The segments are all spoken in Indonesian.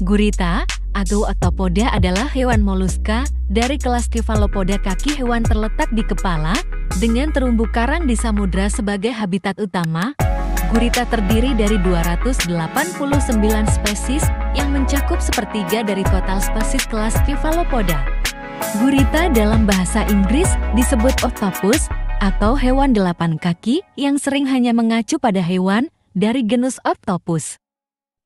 Gurita atau octopoda adalah hewan moluska dari kelas Cephalopoda. Kaki hewan terletak di kepala dengan terumbu karang di samudra sebagai habitat utama. Gurita terdiri dari 289 spesies yang mencakup sepertiga dari total spesies kelas Cephalopoda. Gurita dalam bahasa Inggris disebut octopus atau hewan 8 kaki yang sering hanya mengacu pada hewan dari genus Octopus.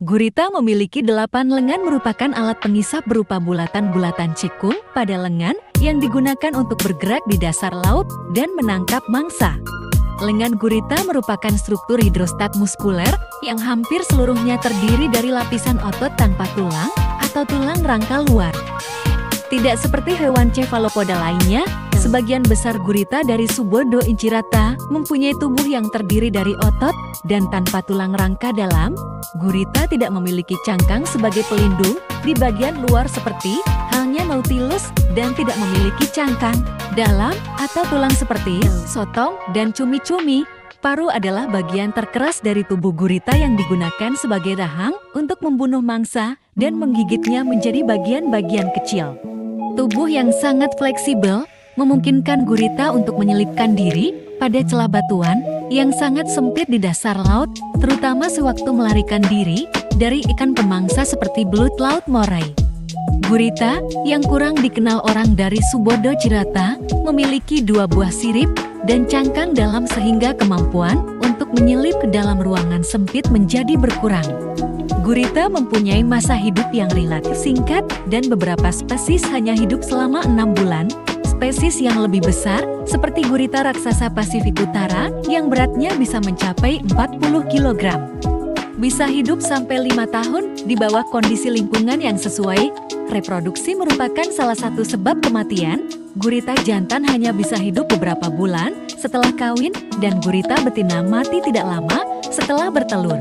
Gurita memiliki 8 lengan, merupakan alat pengisap berupa bulatan-bulatan cekung pada lengan yang digunakan untuk bergerak di dasar laut dan menangkap mangsa. Lengan gurita merupakan struktur hidrostat muskuler yang hampir seluruhnya terdiri dari lapisan otot tanpa tulang atau tulang rangka luar. Tidak seperti hewan Cephalopoda lainnya, sebagian besar gurita dari Subodo incirata mempunyai tubuh yang terdiri dari otot dan tanpa tulang rangka dalam. Gurita tidak memiliki cangkang sebagai pelindung di bagian luar seperti halnya Nautilus dan tidak memiliki cangkang dalam atau tulang seperti sotong dan cumi-cumi. Paruh adalah bagian terkeras dari tubuh gurita yang digunakan sebagai rahang untuk membunuh mangsa dan menggigitnya menjadi bagian-bagian kecil. Tubuh yang sangat fleksibel memungkinkan gurita untuk menyelipkan diri pada celah batuan yang sangat sempit di dasar laut, terutama sewaktu melarikan diri dari ikan pemangsa seperti belut laut moray. Gurita yang kurang dikenal orang dari Subodo Cirata memiliki 2 buah sirip dan cangkang dalam sehingga kemampuan untuk menyelip ke dalam ruangan sempit menjadi berkurang. Gurita mempunyai masa hidup yang relatif singkat dan beberapa spesies hanya hidup selama 6 bulan. Spesies yang lebih besar, seperti gurita raksasa Pasifik Utara, yang beratnya bisa mencapai 40 kg. Bisa hidup sampai 5 tahun di bawah kondisi lingkungan yang sesuai. Reproduksi merupakan salah satu sebab kematian. Gurita jantan hanya bisa hidup beberapa bulan setelah kawin, dan gurita betina mati tidak lama setelah bertelur.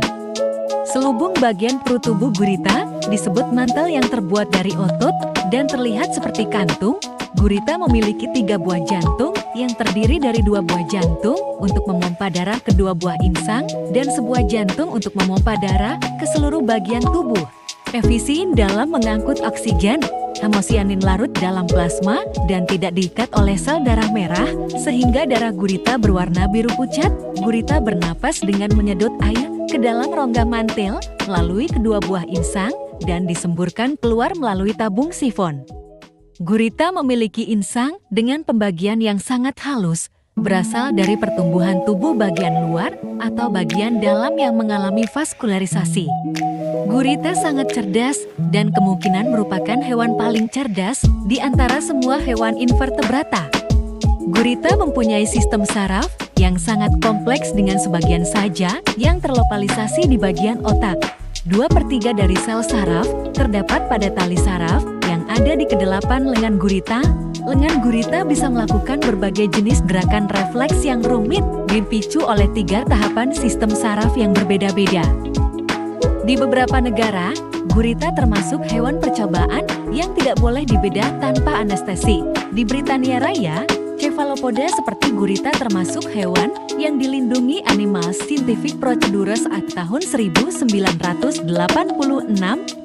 Selubung bagian perut tubuh gurita disebut mantel yang terbuat dari otot dan terlihat seperti kantung. Gurita memiliki 3 buah jantung yang terdiri dari 2 buah jantung untuk memompa darah ke 2 buah insang dan sebuah jantung untuk memompa darah ke seluruh bagian tubuh. Efisien dalam mengangkut oksigen. Hemosianin larut dalam plasma dan tidak diikat oleh sel darah merah sehingga darah gurita berwarna biru pucat. Gurita bernapas dengan menyedot air ke dalam rongga mantel melalui kedua buah insang dan disemburkan keluar melalui tabung sifon. Gurita memiliki insang dengan pembagian yang sangat halus, berasal dari pertumbuhan tubuh bagian luar atau bagian dalam yang mengalami vaskularisasi. Gurita sangat cerdas dan kemungkinan merupakan hewan paling cerdas di antara semua hewan invertebrata. Gurita mempunyai sistem saraf yang sangat kompleks dengan sebagian saja yang terlokalisasi di bagian otak. 2/3 dari sel saraf terdapat pada tali saraf yang ada di kedelapan lengan gurita. Lengan gurita bisa melakukan berbagai jenis gerakan refleks yang rumit dipicu oleh 3 tahapan sistem saraf yang berbeda-beda. Di beberapa negara, gurita termasuk hewan percobaan yang tidak boleh dibedah tanpa anestesi. Di Britania Raya, Cephalopoda seperti gurita termasuk hewan yang dilindungi Animal Scientific Procedures Act tahun 1986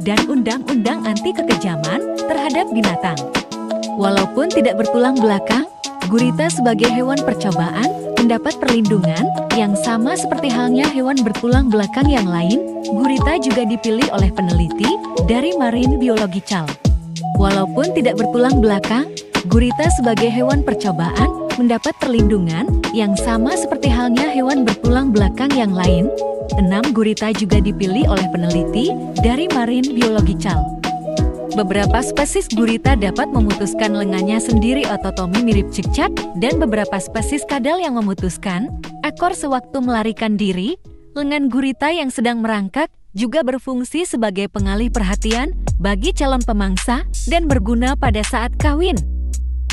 dan Undang-Undang Anti Kekejaman terhadap Binatang. Walaupun tidak bertulang belakang, gurita sebagai hewan percobaan mendapat perlindungan yang sama seperti halnya hewan bertulang belakang yang lain. Gurita juga dipilih oleh peneliti dari Marine Biological. Walaupun tidak bertulang belakang, gurita sebagai hewan percobaan mendapat perlindungan yang sama seperti halnya hewan bertulang belakang yang lain. 6 gurita juga dipilih oleh peneliti dari Marine Biological. Beberapa spesies gurita dapat memutuskan lengannya sendiri ototomi mirip cicak, dan beberapa spesies kadal yang memutuskan ekor sewaktu melarikan diri. Lengan gurita yang sedang merangkak juga berfungsi sebagai pengalih perhatian bagi calon pemangsa dan berguna pada saat kawin.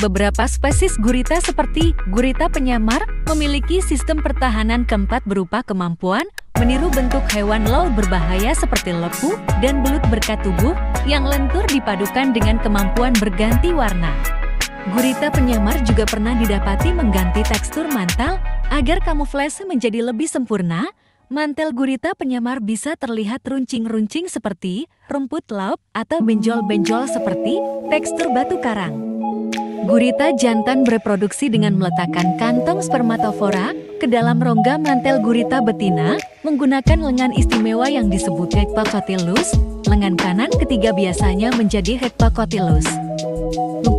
Beberapa spesies gurita seperti gurita penyamar memiliki sistem pertahanan keempat berupa kemampuan meniru bentuk hewan laut berbahaya seperti lepu dan belut berkat tubuh yang lentur dipadukan dengan kemampuan berganti warna. Gurita penyamar juga pernah didapati mengganti tekstur mantel agar kamuflase menjadi lebih sempurna. Mantel gurita penyamar bisa terlihat runcing-runcing seperti rumput laut atau benjol-benjol seperti tekstur batu karang. Gurita jantan bereproduksi dengan meletakkan kantong spermatofora ke dalam rongga mantel gurita betina menggunakan lengan istimewa yang disebut hepacotylus. Lengan kanan ketiga biasanya menjadi hepacotylus.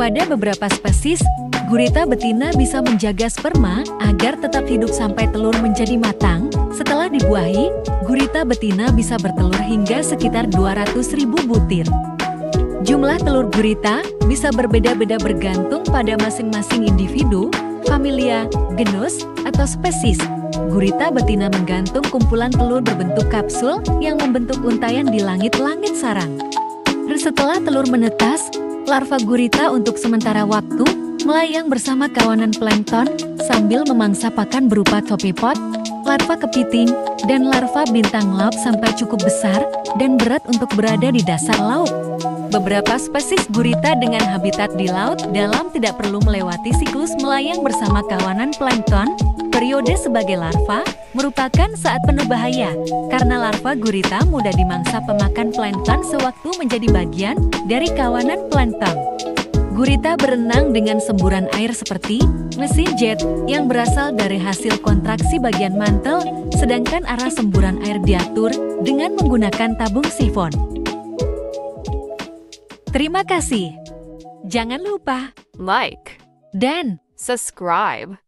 Pada beberapa spesies, gurita betina bisa menjaga sperma agar tetap hidup sampai telur menjadi matang. Setelah dibuahi, gurita betina bisa bertelur hingga sekitar 200.000 butir. Jumlah telur gurita bisa berbeda-beda bergantung pada masing-masing individu, familia, genus, atau spesies. Gurita betina menggantung kumpulan telur berbentuk kapsul yang membentuk untayan di langit-langit sarang. Setelah telur menetas, larva gurita untuk sementara waktu melayang bersama kawanan plankton sambil memangsa pakan berupa topipod, larva kepiting, dan larva bintang laut sampai cukup besar dan berat untuk berada di dasar laut. Beberapa spesies gurita dengan habitat di laut dalam tidak perlu melewati siklus melayang bersama kawanan plankton. Periode sebagai larva merupakan saat penuh bahaya karena larva gurita mudah dimangsa pemakan plankton sewaktu menjadi bagian dari kawanan plankton. Gurita berenang dengan semburan air seperti mesin jet yang berasal dari hasil kontraksi bagian mantel, sedangkan arah semburan air diatur dengan menggunakan tabung sifon. Terima kasih. Jangan lupa like, dan subscribe.